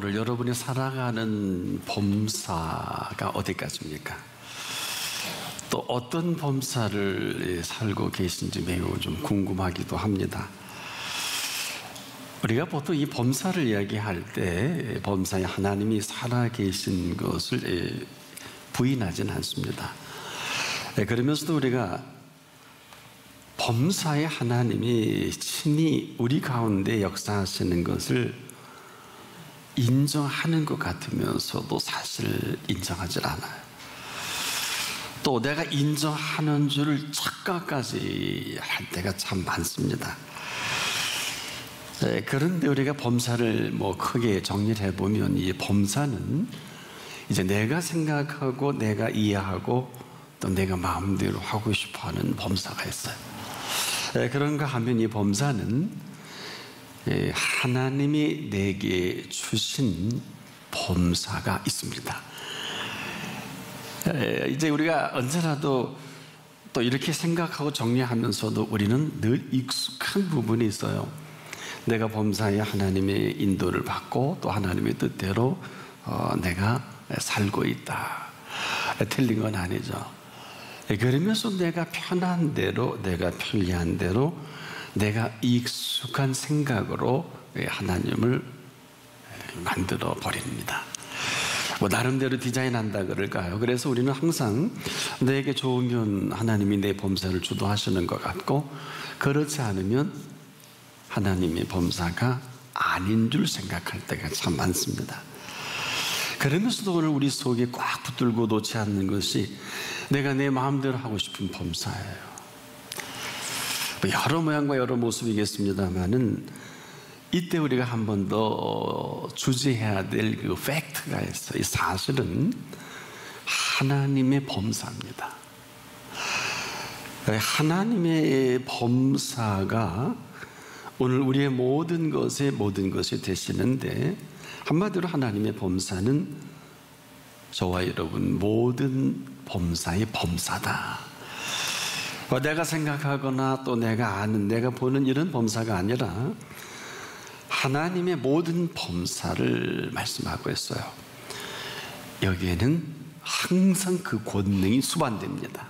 오늘 여러분이 살아가는 범사가 어디까지입니까? 또 어떤 범사를 살고 계신지 매우 좀 궁금하기도 합니다. 우리가 보통 이 범사를 이야기할 때 범사에 하나님이 살아계신 것을 부인하진 않습니다. 그러면서도 우리가 범사에 하나님이 친히 우리 가운데 역사하시는 것을 인정하는 것 같으면서도 사실 인정하지 않아요. 또 내가 인정하는 줄을 착각까지 할 때가 참 많습니다. 그런데 우리가 범사를 크게 정리를 해보면 이 범사는 이제 내가 생각하고 내가 이해하고 또 내가 마음대로 하고 싶어하는 범사가 있어요. 그런가 하면 이 범사는 하나님이 내게 주신 범사가 있습니다. 이제 우리가 언제라도 또 이렇게 생각하고 정리하면서도 우리는 늘 익숙한 부분이 있어요. 내가 범사에 하나님의 인도를 받고 또 하나님의 뜻대로 내가 살고 있다. 틀린 건 아니죠. 그러면서 내가 편한 대로, 내가 편리한 대로, 내가 익숙한 생각으로 하나님을 만들어 버립니다. 나름대로 디자인한다 그럴까요? 그래서 우리는 항상 내게 좋으면 하나님이 내 범사를 주도하시는 것 같고, 그렇지 않으면 하나님의 범사가 아닌 줄 생각할 때가 참 많습니다. 그러면서도 오늘 우리 속에 꽉 붙들고 놓지 않는 것이 내가 내 마음대로 하고 싶은 범사예요. 여러 모양과 여러 모습이겠습니다만은 이때 우리가 한 번 더 주제해야 될 그 팩트가 있어요. 이 사실은 하나님의 범사입니다. 하나님의 범사가 오늘 우리의 모든 것이 되시는데, 한마디로 하나님의 범사는 저와 여러분 모든 범사의 범사다. 내가 생각하거나 또 내가 아는, 내가 보는 이런 범사가 아니라 하나님의 모든 범사를 말씀하고 있어요. 여기에는 항상 그 권능이 수반됩니다.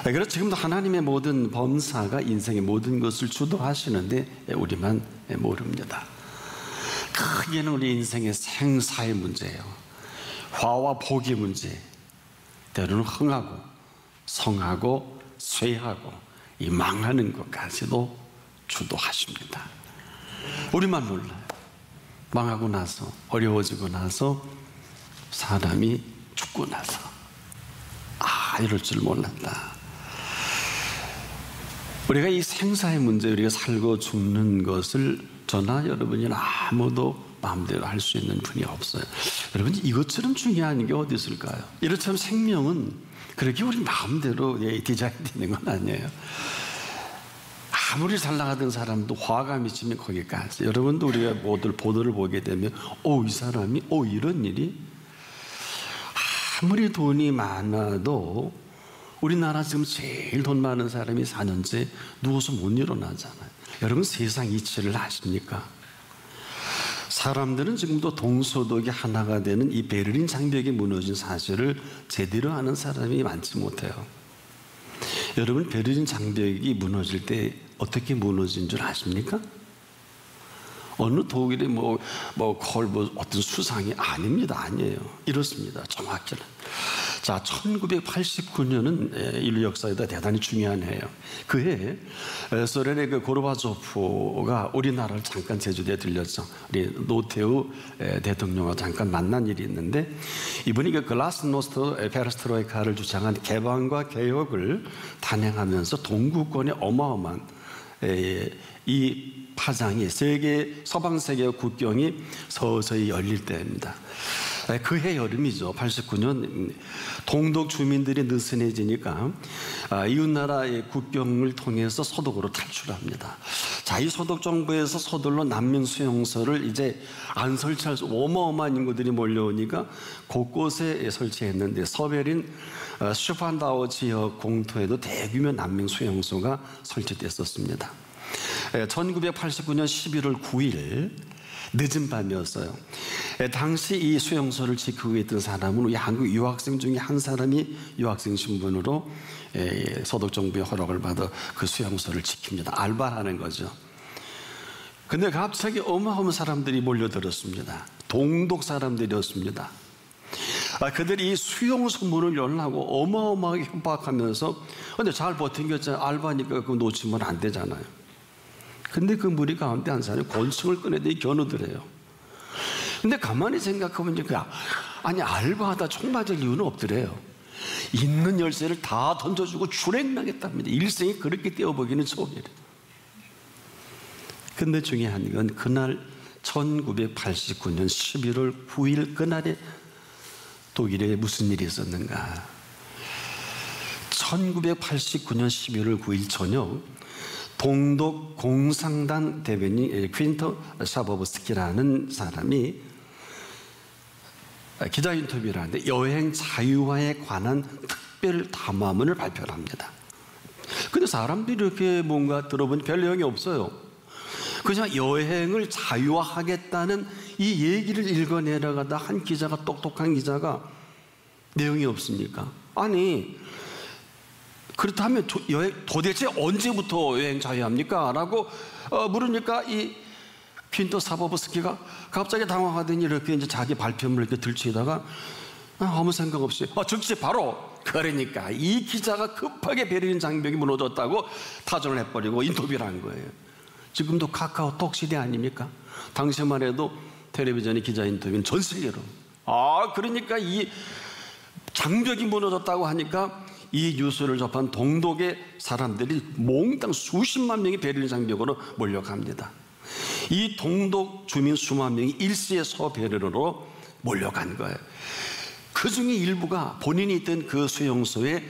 그래서 지금도 하나님의 모든 범사가 인생의 모든 것을 주도하시는데 우리만 모릅니다. 크게는 우리 인생의 생사의 문제예요. 화와 복의 문제, 때로는 흥하고 성하고 쇠하고 이 망하는 것까지도 주도하십니다. 우리만 몰라요. 망하고 나서, 어려워지고 나서, 사람이 죽고 나서, 이럴 줄 몰랐다. 우리가 이 생사의 문제, 우리가 살고 죽는 것을 저나 여러분이나 아무도 마음대로 할 수 있는 분이 없어요. 여러분, 이것처럼 중요한 게 어디 있을까요? 이렇처럼 생명은 그렇게 우리 마음대로 디자인되는 건 아니에요. 아무리 잘 나가던 사람도 화가 미치면 거기까지. 여러분도 우리가 보도를 보게 되면 이 사람이 이런 일이, 아무리 돈이 많아도 우리나라 지금 제일 돈 많은 사람이 4년째 누워서 못 일어나잖아요. 여러분, 세상 이치를 아십니까? 사람들은 지금도 동서독이 하나가 되는 이 베를린 장벽이 무너진 사실을 제대로 아는 사람이 많지 못해요. 여러분, 베를린 장벽이 무너질 때 어떻게 무너진 줄 아십니까? 어느 독일의 어떤 수상이 아니에요. 이렇습니다. 정확히는. 자, 1989년은 인류 역사에다 대단히 중요한 해예요. 그해 소련의 고르바초프가 우리나라를 잠깐 제주도에 들렸죠. 우리 노태우 대통령과 잠깐 만난 일이 있는데, 이분이 글라스노스트 페레스트로이카를 주장한 개방과 개혁을 단행하면서 동구권의 어마어마한 이 파장이 서방 세계의 국경이 서서히 열릴 때입니다. 그해 여름이죠. 89년 동독 주민들이 느슨해지니까 이웃나라의 국경을 통해서 서독으로 탈출합니다. 자, 이 서독 정부에서 서둘러 난민 수용소를 이제 안 설치할 수, 어마어마한 인구들이 몰려오니까 곳곳에 설치했는데, 서베린 슈판다우 지역 공터에도 대규모 난민 수용소가 설치됐었습니다. 1989년 11월 9일 늦은 밤이었어요. 당시 이 수용소를 지키고 있던 사람은 우리 한국 유학생 중에 한 사람이 유학생 신분으로 소독 정부의 허락을 받아 그 수용소를 지킵니다. 알바하는 거죠. 근데 갑자기 어마어마한 사람들이 몰려들었습니다. 동독 사람들이었습니다. 그들이 이 수용소 문을 열라고 어마어마하게 협박하면서, 근데 잘 버틴겼잖아요. 알바니까 그거 놓치면 안 되잖아요. 근데 그 무리 가운데 한 사람이 권총을 꺼내더니 겨누더래요. 근데 가만히 생각해보니까, 아니, 알바하다 총 맞을 이유는 없더래요. 있는 열쇠를 다 던져주고 출행하겠답니다. 일생이 그렇게 떼어보기는 처음이래요. 근데 중요한 건 그날 1989년 11월 9일 그날에 독일에 무슨 일이 있었는가. 1989년 11월 9일 저녁 동독 공산당 대변인 퀸터 샤보브스키라는 사람이 기자 인터뷰를 하는데 여행 자유화에 관한 특별 담화문을 발표를 합니다. 근데 사람들이 이렇게 뭔가 들어보니 별 내용이 없어요. 그냥 여행을 자유화하겠다는 이 얘기를 읽어내려가다 한 기자가, 똑똑한 기자가, 내용이 없습니까? 아니, 그렇다면 도대체 언제부터 여행 자유합니까? 라고 물으니까 이 퀸터 샤보브스키가 갑자기 당황하더니 이렇게 이제 자기 발표문을 이렇게 들추다가 아무 생각 없이 즉시 바로, 그러니까 이 기자가 급하게 베를린 장벽이 무너졌다고 타전을 해버리고 인터뷰를 한 거예요. 지금도 카카오톡 시대 아닙니까? 당시만 해도 텔레비전의 기자 인터뷰는 전 세계로. 그러니까 이 장벽이 무너졌다고 하니까 이 뉴스를 접한 동독의 사람들이 몽땅 수십만 명이 베를린 장벽으로 몰려갑니다. 이 동독 주민 수만 명이 일시에 서베를린으로 몰려간 거예요. 그 중에 일부가 본인이 있던 그 수용소에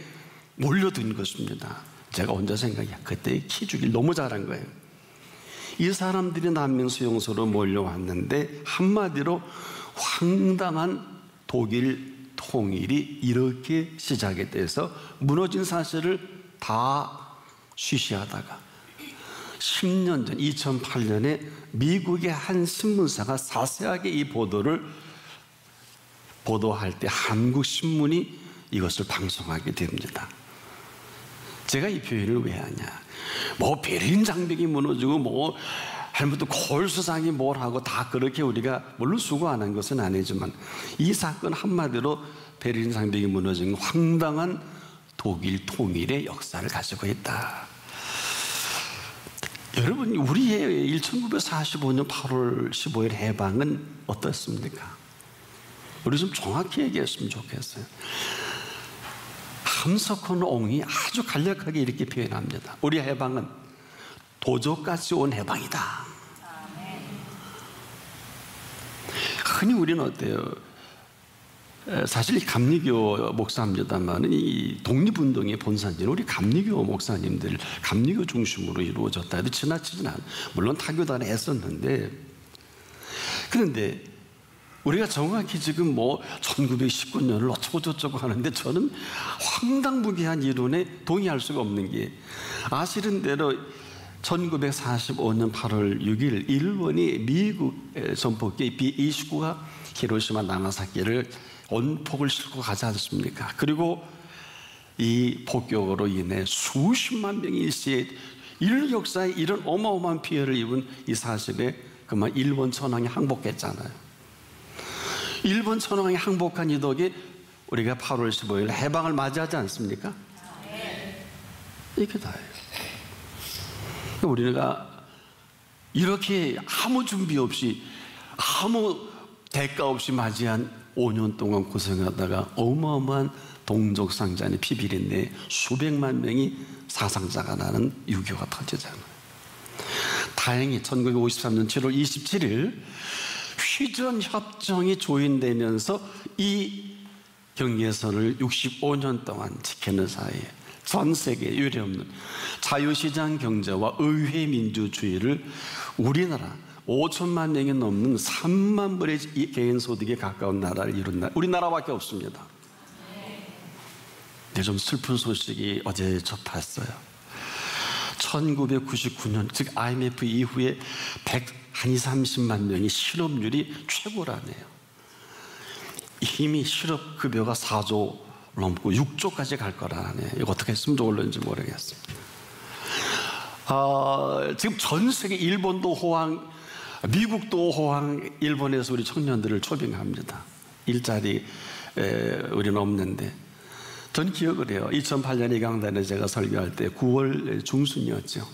몰려든 것입니다. 제가 혼자 생각해, 그때 키 주길 너무 잘한 거예요. 이 사람들이 난민 수용소로 몰려왔는데 한마디로 황당한 독일 통일이 이렇게 시작이 돼서 무너진 사실을 다 쉬쉬하다가 10년 전 2008년에 미국의 한 신문사가 자세하게 이 보도를 보도할 때 한국 신문이 이것을 방송하게 됩니다. 제가 이 표현을 왜 하냐, 뭐 베를린 장벽이 무너지고 뭐 할머니 콜수상이 뭘 하고 다 그렇게 우리가 물론 수고 안 한 것은 아니지만 이 사건 한마디로 베를린 장벽이 무너진 황당한 독일 통일의 역사를 가지고 있다. 여러분, 우리의 1945년 8월 15일 해방은 어떻습니까? 우리 좀 정확히 얘기했으면 좋겠어요. 함석헌 옹이 아주 간략하게 이렇게 표현합니다. 우리 해방은 도적같이 온 해방이다. 흔히 우리는 어때요? 사실 감리교 목사입니다만 이 독립운동의 본산지는 우리 감리교 목사님들, 감리교 중심으로 이루어졌다 해도 지나치진 않아요. 물론 타교단에 애썼는데, 그런데 우리가 정확히 지금 뭐 1919년을 어쩌고 저쩌고 하는데 저는 황당무계한 이론에 동의할 수가 없는 게, 아시는 대로 1945년 8월 6일 일본이 미국 전폭기 B-29가 히로시마 나가사키를 온폭을 싣고 가지 않습니까? 그리고 이 폭격으로 인해 수십만 명이 일시에 인류 역사에 이런 어마어마한 피해를 입은 이 사실에 그만 일본 천황이 항복했잖아요. 일본 천황이 항복한 이 덕에 우리가 8월 15일 해방을 맞이하지 않습니까? 이게 다예요. 우리가 이렇게 아무 준비 없이, 아무 대가 없이 맞이한 5년 동안 고생하다가 어마어마한 동족상잔의 피비린내에 수백만 명이 사상자가 나는 유교가 터지잖아요. 다행히 1953년 7월 27일 휘전협정이 조인되면서 이 경계선을 65년 동안 지키는 사이에 전 세계에 유례없는 자유시장 경제와 의회 민주주의를 우리나라 5천만 명이 넘는 3만 불의 개인 소득에 가까운 나라를 이룬 나라, 우리나라밖에 없습니다. 근데 좀 슬픈 소식이 어제 접했어요. 1999년 즉 IMF 이후에 130만 명이 실업률이 최고라네요. 이미 실업급여가 4조 넘고 6조까지 갈 거라네요. 이거 어떻게 했으면 좋을는지 모르겠습니다. 지금 전 세계 일본도 호황, 미국도 호황, 일본에서 우리 청년들을 초빙합니다. 일자리 우리는 없는데 전 기억을 해요. 2008년 이 강단에 제가 설교할 때 9월 중순이었죠.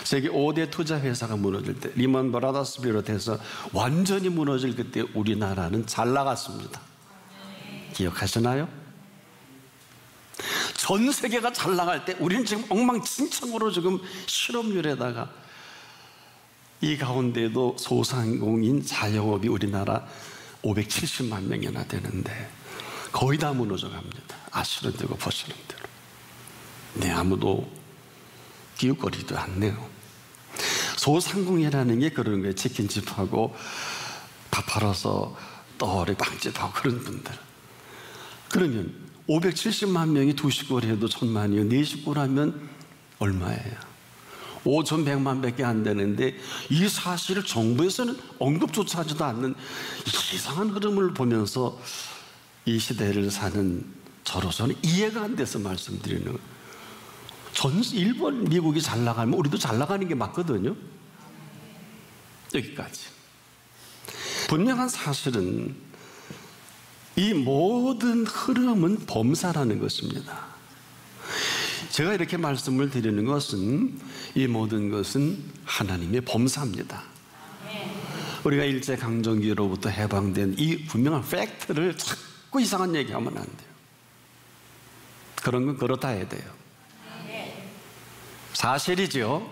세계 5대 투자회사가 무너질 때 리먼 브라더스 비롯해서 완전히 무너질 그때 우리나라는 잘 나갔습니다. 기억하시나요? 전 세계가 잘 나갈 때 우리는 지금 엉망진창으로 지금 실업률에다가 이 가운데도 소상공인 자영업이 우리나라 570만 명이나 되는데 거의 다 무너져 갑니다. 아시는 대로 보시는 대로. 네, 아무도 기웃거리도 않네요. 소상공인이라는 게 그런 거예요. 치킨집하고 밥 팔아서 떠오르 빵집하고 그런 분들. 그러면 570만 명이 두 식구를 해도 1000만이요. 네 식구라면 얼마예요? 5100만 밖에 안 되는데 이 사실을 정부에서는 언급조차 하지도 않는 이상한 흐름을 보면서 이 시대를 사는 저로서는 이해가 안 돼서 말씀드리는 거예요. 일본, 미국이 잘 나가면 우리도 잘 나가는 게 맞거든요. 여기까지. 분명한 사실은 이 모든 흐름은 범사라는 것입니다. 제가 이렇게 말씀을 드리는 것은 이 모든 것은 하나님의 범사입니다. 우리가 일제강점기로부터 해방된 이 분명한 팩트를 자꾸 이상한 얘기하면 안 돼요. 그런 건 그렇다 해야 돼요. 사실이죠.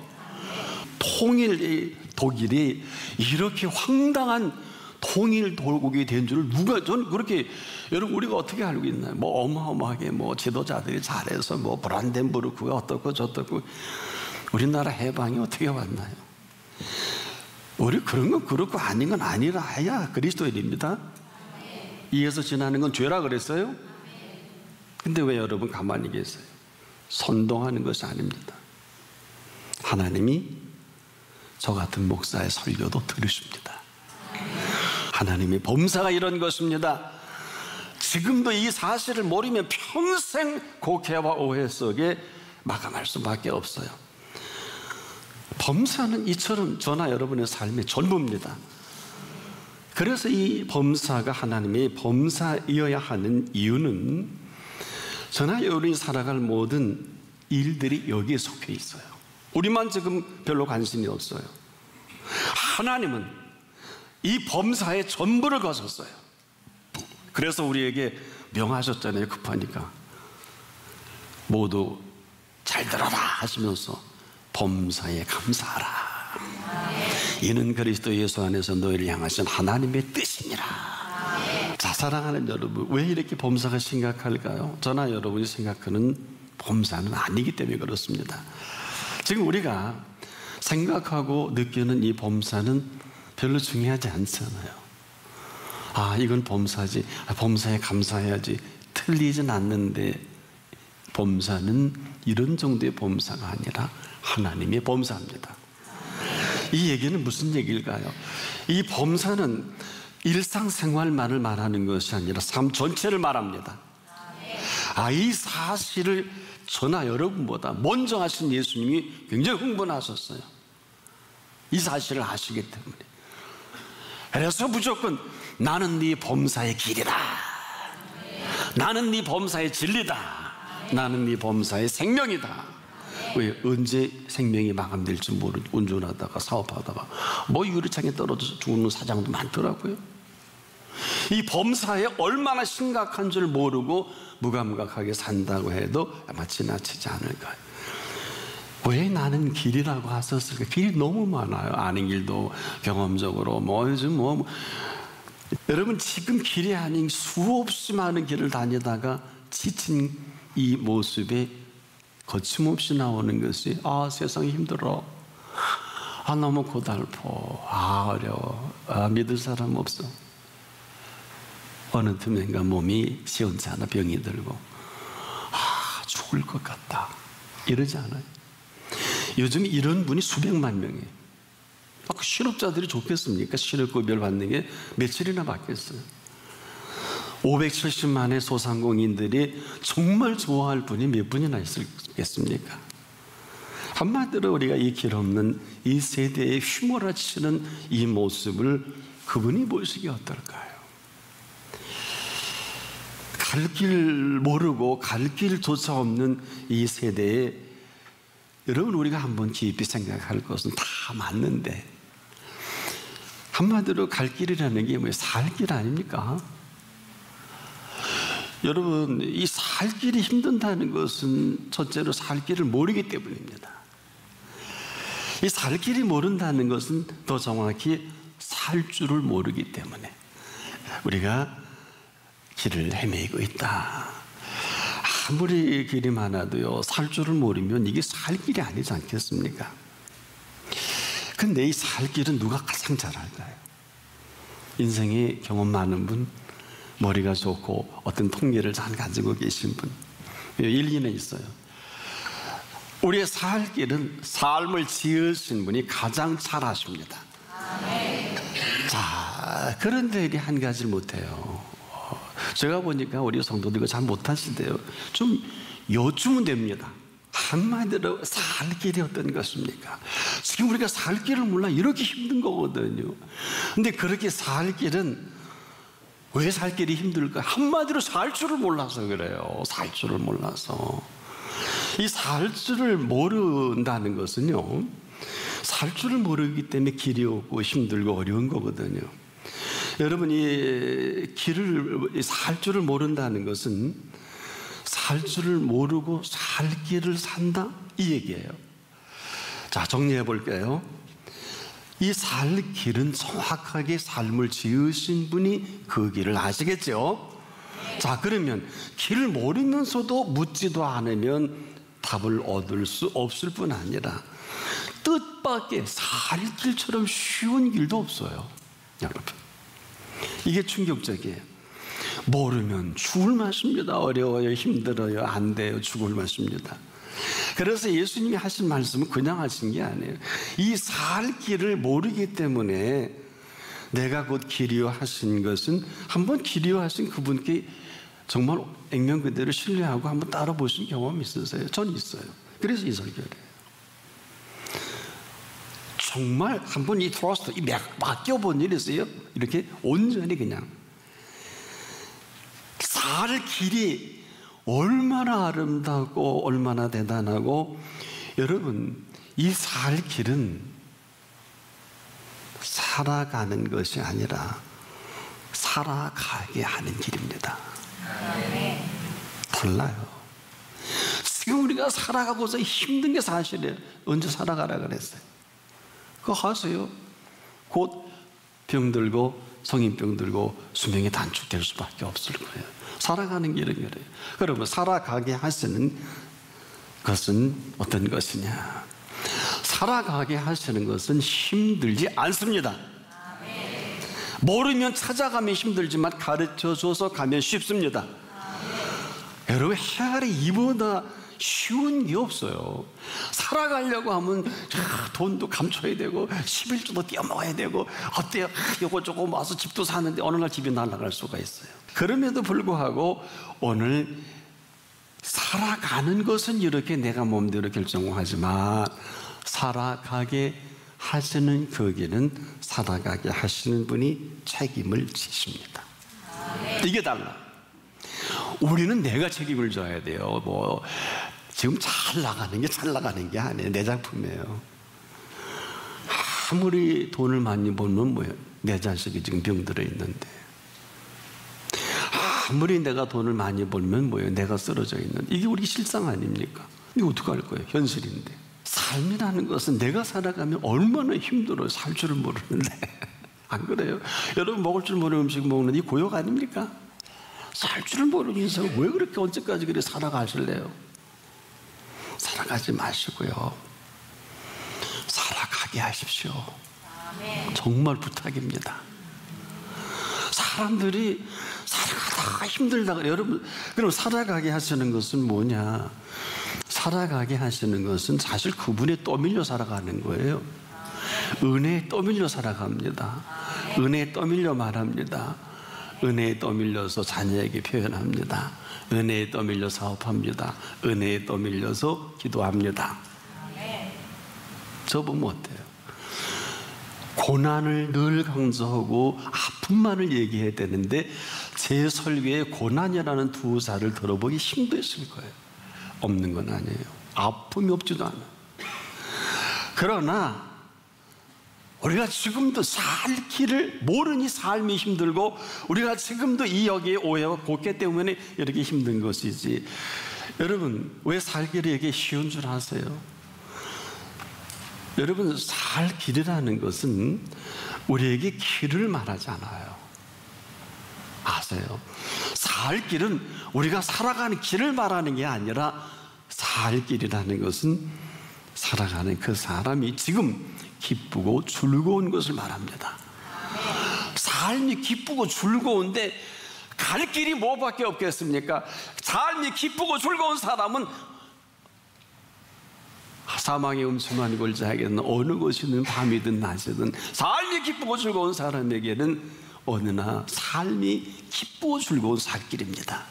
통일 독일이 이렇게 황당한 통일 돌국이 된 줄 누가, 저는 그렇게, 여러분 우리가 어떻게 알고 있나요? 뭐 어마어마하게 뭐 지도자들이 잘해서 뭐 브란덴부르크가 어떻고 저떻고, 우리나라 해방이 어떻게 왔나요? 우리 그런 건 그렇고 아닌 건 아니라 해야 그리스도인입니다. 이에서 지나는 건 죄라 그랬어요? 근데 왜 여러분 가만히 계세요? 선동하는 것이 아닙니다. 하나님이 저 같은 목사의 설교도 들으십니다. 하나님의 범사가 이런 것입니다. 지금도 이 사실을 모르면 평생 곡해와 오해 속에 마감할 수밖에 없어요. 범사는 이처럼 저나 여러분의 삶의 전부입니다. 그래서 이 범사가 하나님의 범사이어야 하는 이유는 저나 여러분이 살아갈 모든 일들이 여기에 속해 있어요. 우리만 지금 별로 관심이 없어요. 하나님은 이 범사의 전부를 거셨어요. 그래서 우리에게 명하셨잖아요. 급하니까 모두 잘 들어라 하시면서 범사에 감사하라. 이는 그리스도 예수 안에서 너희를 향하신 하나님의 뜻이니라. 자, 사랑하는 여러분, 왜 이렇게 범사가 심각할까요? 저나 여러분이 생각하는 범사는 아니기 때문에 그렇습니다. 지금 우리가 생각하고 느끼는 이 범사는 별로 중요하지 않잖아요. 아, 이건 범사지, 범사에 감사해야지, 틀리진 않는데 범사는 이런 정도의 범사가 아니라 하나님의 범사입니다. 이 얘기는 무슨 얘기일까요? 이 범사는 일상생활만을 말하는 것이 아니라 삶 전체를 말합니다. 이 사실을 저나 여러분보다 먼저 하신 예수님이 굉장히 흥분하셨어요. 이 사실을 아시기 때문에. 그래서 무조건 나는 네 범사의 길이다, 나는 네 범사의 진리다, 나는 네 범사의 생명이다. 왜? 언제 생명이 마감될지 모르고 운전하다가 사업하다가 뭐 유리창에 떨어져서 죽는 사장도 많더라고요. 이 범사에 얼마나 심각한 줄 모르고 무감각하게 산다고 해도 아마 지나치지 않을까요? 왜 나는 길이라고 하셨을까? 길이 너무 많아요. 아는 길도 경험적으로 여러분 지금 길이 아닌 수없이 많은 길을 다니다가 지친 이 모습에 거침없이 나오는 것이 세상이 힘들어, 너무 고달퍼, 어려워, 믿을 사람 없어. 어느 틈엔가 몸이 시원치 않아 병이 들고 죽을 것 같다 이러지 않아요? 요즘 이런 분이 수백만 명이에요. 그 실업자들이 좋겠습니까? 실업급여를 받는 게 며칠이나 받겠어요. 570만의 소상공인들이 정말 좋아할 분이 몇 분이나 있겠습니까? 한마디로 우리가 이 길 없는 이 세대에 휘몰아치는 이 모습을 그분이 보시기 어떨까요? 갈 길 모르고 갈 길조차 없는 이 세대에 여러분, 우리가 한번 깊이 생각할 것은 다 맞는데, 한마디로 갈 길이라는 게 뭐예요? 살 길 아닙니까? 여러분, 이 살 길이 힘든다는 것은 첫째로 살 길을 모르기 때문입니다. 이 살 길이 모른다는 것은 더 정확히 살 줄을 모르기 때문에 우리가 길을 헤매고 있다. 아무리 길이 많아도요, 살 줄을 모르면 이게 살 길이 아니지 않겠습니까? 근데 이 살 길은 누가 가장 잘 알까요? 인생에 경험 많은 분, 머리가 좋고 어떤 통계를 잘 가지고 계신 분, 일리는 있어요. 우리의 살 길은 삶을 지으신 분이 가장 잘 아십니다. 자, 그런데 이게 한 가지를 못해요. 제가 보니까 우리 성도들 이거 잘 못하시대요. 좀 여쭈면 됩니다. 한마디로 살 길이 어떤 것입니까? 지금 우리가 살 길을 몰라 이렇게 힘든 거거든요. 근데 그렇게 살 길은 왜 살 길이 힘들까? 한마디로 살 줄을 몰라서 그래요. 살 줄을 몰라서. 이 살 줄을 모른다는 것은요, 살 줄을 모르기 때문에 길이 없고 힘들고 어려운 거거든요. 여러분이 길을, 살 줄을 모른다는 것은 살 줄을 모르고 살 길을 산다, 이 얘기예요. 자, 정리해 볼게요. 이 살 길은 정확하게 삶을 지으신 분이 그 길을 아시겠죠? 자, 그러면 길을 모르면서도 묻지도 않으면 답을 얻을 수 없을 뿐 아니라 뜻밖의 살 길처럼 쉬운 길도 없어요. 여러분, 이게 충격적이에요. 모르면 죽을 맛입니다. 어려워요, 힘들어요, 안 돼요, 죽을 맛입니다. 그래서 예수님이 하신 말씀은 그냥 하신 게 아니에요. 이 살 길을 모르기 때문에 내가 곧 길이요 하신 것은, 한번 길이요 하신 그분께 정말 액면 그대로 신뢰하고 한번 따라 보신 경험이 있으세요? 전 있어요. 그래서 이 설교를 해요. 정말 한번 이 트러스트, 이 맡겨본 일이 있어요? 이렇게 온전히 그냥. 살 길이 얼마나 아름답고 얼마나 대단하고, 여러분, 이 살 길은 살아가는 것이 아니라 살아가게 하는 길입니다. 달라요. 지금 우리가 살아가고서 힘든 게 사실이에요. 언제 살아가라 그랬어요? 그거 하세요. 곧 병들고 성인병 들고 수명이 단축될 수밖에 없을 거예요. 살아가는 길은 그래요. 그러면 살아가게 하시는 것은 어떤 것이냐? 살아가게 하시는 것은 힘들지 않습니다. 모르면 찾아가면 힘들지만 가르쳐줘서 가면 쉽습니다. 여러분, 헤아리 이보다 쉬운 게 없어요. 살아가려고 하면 돈도 감춰야 되고 11조도 떼어먹어야 되고, 어때요? 요거 조금 와서 집도 사는데 어느 날 집이 날아갈 수가 있어요. 그럼에도 불구하고 오늘 살아가는 것은 이렇게 내가 몸대로 결정하지만 살아가게 하시는 그 길은 살아가게 하시는 분이 책임을 지십니다. 이게 달라. 우리는 내가 책임을 져야 돼요. 뭐 지금 잘 나가는 게 아니에요. 내 작품이에요. 아무리 돈을 많이 벌면 뭐예요? 내 자식이 지금 병들어 있는데, 아무리 내가 돈을 많이 벌면 뭐예요? 내가 쓰러져 있는데. 이게 우리 실상 아닙니까? 이거 어떡할 거예요? 현실인데. 삶이라는 것은 내가 살아가면 얼마나 힘들어요. 살 줄을 모르는데. 안 그래요? 여러분, 먹을 줄 모르는 음식 먹는 이 고역 아닙니까? 살 줄을 모르는 인생 왜 그렇게 언제까지 그래 살아가실래요? 살아가지 마시고요, 살아가게 하십시오. 정말 부탁입니다. 사람들이 살아가다가 힘들다 그래요. 여러분, 그럼 살아가게 하시는 것은 뭐냐? 살아가게 하시는 것은 사실 그분에 떠밀려 살아가는 거예요. 은혜에 떠밀려 살아갑니다. 은혜에 떠밀려 말합니다. 은혜에 떠밀려서 자녀에게 표현합니다. 은혜에 떠밀려 사업합니다. 은혜에 떠밀려서 기도합니다. 저 보면 어때요? 고난을 늘 강조하고 아픔만을 얘기해야 되는데 제 설교에 고난이라는 두 자를 들어보기 힘드실 거예요. 없는 건 아니에요. 아픔이 없지도 않아요. 그러나 우리가 지금도 살 길을 모르니 삶이 힘들고 우리가 지금도 이 여기에 오해와 곡해 때문에 이렇게 힘든 것이지. 여러분, 왜 살 길이 이렇게 쉬운 줄 아세요? 여러분, 살 길이라는 것은 우리에게 길을 말하지 않아요. 아세요? 살 길은 우리가 살아가는 길을 말하는 게 아니라 살 길이라는 것은 살아가는 그 사람이 지금 기쁘고 즐거운 것을 말합니다. 삶이 기쁘고 즐거운데 갈 길이 뭐밖에 없겠습니까? 삶이 기쁘고 즐거운 사람은 사망의 음침한 골짜기는 어느 곳이든 밤이든 낮이든 삶이 기쁘고 즐거운 사람에게는 어느나 삶이 기쁘고 즐거운 살길입니다.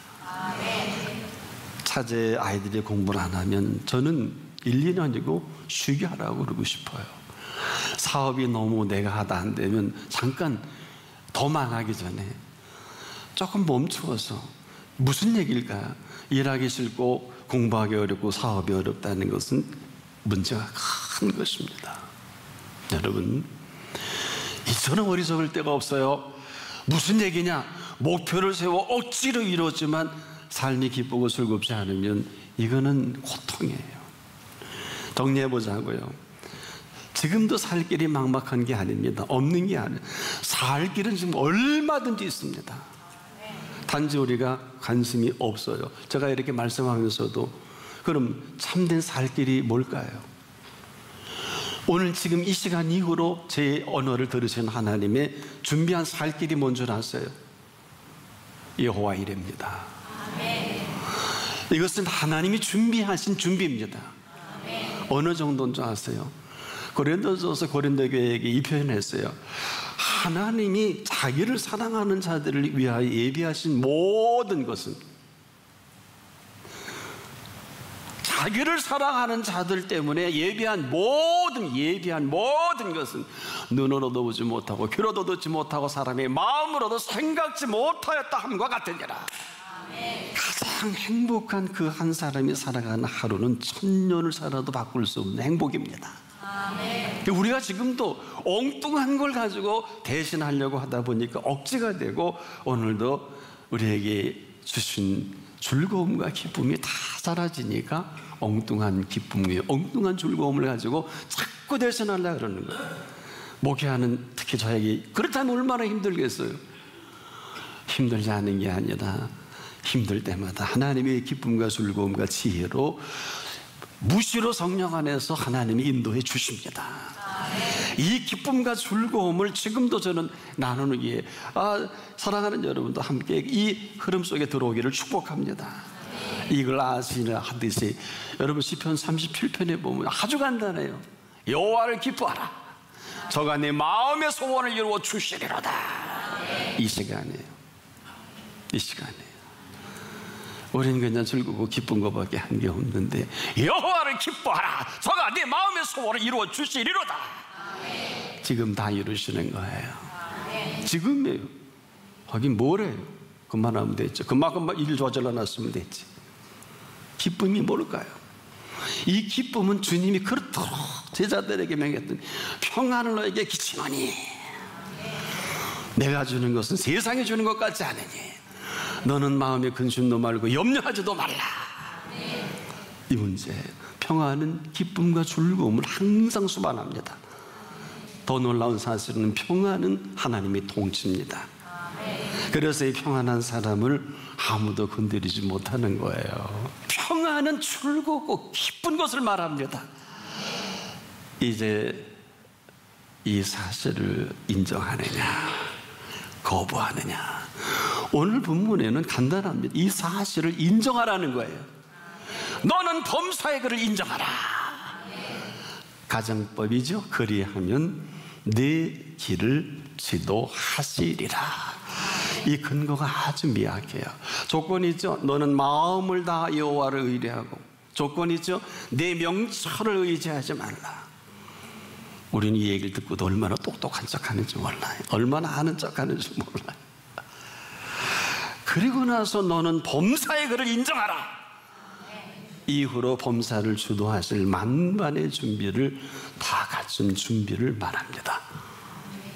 차제 아이들이 공부를 안 하면 저는 1, 2년이고 쉬게 하라고 그러고 싶어요. 사업이 너무 내가 하다 안 되면 잠깐 더 망하기 전에 조금 멈추어서 무슨 얘기일까? 일하기 싫고 공부하기 어렵고 사업이 어렵다는 것은 문제가 큰 것입니다. 여러분, 이처럼 어리석을 데가 없어요. 무슨 얘기냐? 목표를 세워 억지로 이루었지만 삶이 기쁘고 즐겁지 않으면 이거는 고통이에요. 정리해보자고요. 지금도 살 길이 막막한 게 아닙니다. 없는 게 아니에요. 살 길은 지금 얼마든지 있습니다. 단지 우리가 관심이 없어요. 제가 이렇게 말씀하면서도 그럼 참된 살 길이 뭘까요? 오늘 지금 이 시간 이후로 제 언어를 들으신 하나님의 준비한 살 길이 뭔 줄 아세요? 여호와 이레입니다. 이것은 하나님이 준비하신 준비입니다. 어느 정도인 줄 아세요? 고린도전서 고린도 교회에게 이 표현을 했어요. 하나님이 자기를 사랑하는 자들을 위하여 예비하신 모든 것은, 자기를 사랑하는 자들 때문에 예비한 모든 것은 눈으로도 보지 못하고 귀로도 듣지 못하고 사람의 마음으로도 생각지 못하였다 함과 같으니라. 가장 행복한 그 한 사람이 살아가는 하루는 1000년을 살아도 바꿀 수 없는 행복입니다. 우리가 지금도 엉뚱한 걸 가지고 대신하려고 하다 보니까 억지가 되고 오늘도 우리에게 주신 즐거움과 기쁨이 다 사라지니까 엉뚱한 기쁨 위에 엉뚱한 즐거움을 가지고 자꾸 대신하려고 그러는 거예요. 목회하는 특히 저에게 그렇다면 얼마나 힘들겠어요? 힘들지 않은 게 아니라 힘들 때마다 하나님의 기쁨과 즐거움과 지혜로 무시로 성령 안에서 하나님이 인도해 주십니다. 이 기쁨과 즐거움을 지금도 저는 나누기에 사랑하는 여러분도 함께 이 흐름 속에 들어오기를 축복합니다. 이걸 아시려 하듯이 여러분 시편 37편에 보면 아주 간단해요. 여호와를 기뻐하라. 저가 내 마음의 소원을 이루어 주시리로다. 이 시간이에요. 우리는 그냥 즐거고 기쁜 것밖에 한 게 없는데 여호와를 기뻐하라. 저가 내 마음의 소원을 이루어 주시리로다. 지금 다 이루시는 거예요. 지금이에요. 하긴 뭐래요? 그만하면 됐죠. 그만큼만 일 조절해 놨으면 됐지. 기쁨이 뭘까요? 이 기쁨은 주님이 그렇도록 제자들에게 명했던 평안을 너에게 끼치노니 내가 주는 것은 세상이 주는 것 같지 않으니 너는 마음에 근심도 말고 염려하지도 말라. 이 문제, 평안은 기쁨과 즐거움을 항상 수반합니다. 더 놀라운 사실은 평안은 하나님의 통치입니다. 그래서 이 평안한 사람을 아무도 건드리지 못하는 거예요. 평안은 즐겁고 기쁜 것을 말합니다. 이제 이 사실을 인정하느냐 거부하느냐. 오늘 본문에는 간단합니다. 이 사실을 인정하라는 거예요. 너는 범사의 그를 인정하라. 가정법이죠. 그리하면 내 길을 지도하시리라. 이 근거가 아주 미약해요. 조건이죠. 너는 마음을 다 여호와를 의뢰하고, 조건이죠. 내 명철을 의지하지 말라. 우리는 이 얘기를 듣고도 얼마나 똑똑한 척하는지 몰라요. 얼마나 아는 척하는지 몰라요. 그리고 나서 너는 범사의 그를 인정하라. 이후로 범사를 주도하실 만반의 준비를 다 갖춘 준비를 말합니다.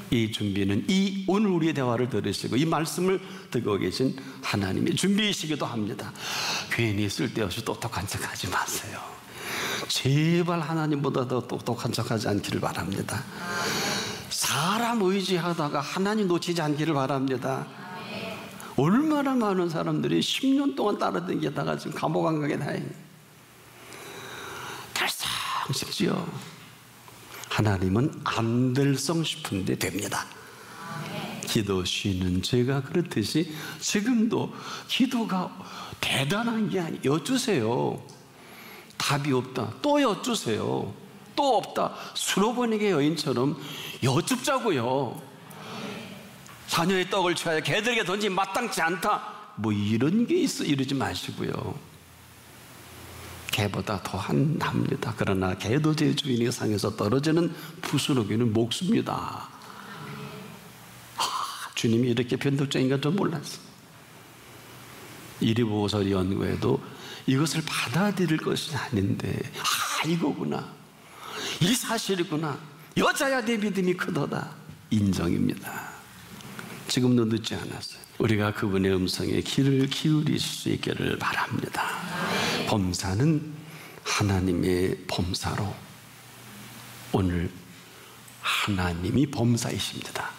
이 준비는 이 오늘 우리의 대화를 들으시고 이 말씀을 듣고 계신 하나님의 준비이시기도 합니다. 괜히 쓸데없이 똑똑한 척하지 마세요. 제발 하나님보다 더 똑똑한 척하지 않기를 바랍니다. 사람 의지하다가 하나님 놓치지 않기를 바랍니다. 얼마나 많은 사람들이 10년 동안 따라다니다가 지금 감옥 안 가게 다행이에요. 달성식지요. 하나님은 안 될성 싶은데 됩니다. 기도 쉬는 제가 그렇듯이 지금도 기도가 대단한 게 아니에요. 여쭈세요. 답이 없다. 또 여쭈세요. 또 없다. 수로보니게 여인처럼 여쭙자고요. 자녀의 떡을 취하여 개들에게 던지면 마땅치 않다. 뭐 이런 게 있어 이러지 마시고요. 개보다 더한 납니다. 그러나 개도 제 주인의 상에서 떨어지는 부스러기는 목숨이다. 주님이 이렇게 변덕적인 건 좀 몰랐어. 이리보고서 연구에도 이것을 받아들일 것이 아닌데, 이거구나, 이 사실이구나, 여자야 내 믿음이 크도다. 인정입니다. 지금도 늦지 않았어요. 우리가 그분의 음성에 귀를 기울일 수 있기를 바랍니다. 범사는 하나님의 범사로 오늘 하나님이 범사이십니다.